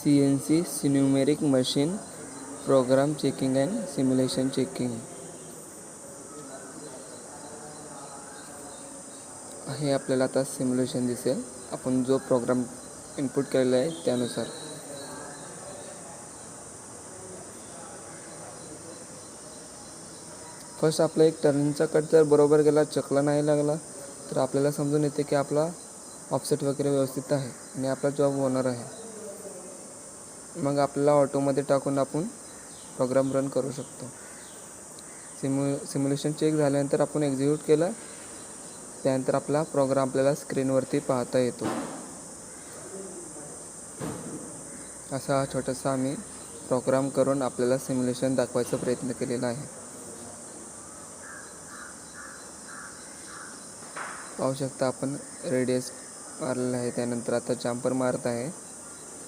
CNC numeric machine program checking and simulation checking. हे आपल्याला आता सिम्युलेशन दिसेल, आपण जो प्रोग्राम इनपुट केलेला आहे त्यानुसार. फर्स्ट आपला एक टर्निंगचा कट जर बरोबर गेला, चकला नाही लागला, तर आपल्याला समजून येते की आपला ऑफसेट वगैरे व्यवस्थित आहे आणि आपला जॉब होणार आहे. मग आपल्याला ऑटोमध्ये टाकून आपण प्रोग्राम रन करू शकतो. सिम्युलेशन चेक झाल्यानंतर आपण एक्झिक्यूट केलं, त्यानंतर आपला प्रोग्राम आपल्याला स्क्रीनवरती पाहता येतो. असा हा छोटासा आम्ही प्रोग्राम करून आपल्याला सिम्युलेशन दाखवायचा प्रयत्न केलेला आहे. पाहू शकता आपण रेडियस मारलेला आहे, त्यानंतर आता जम्पर मारत आहे.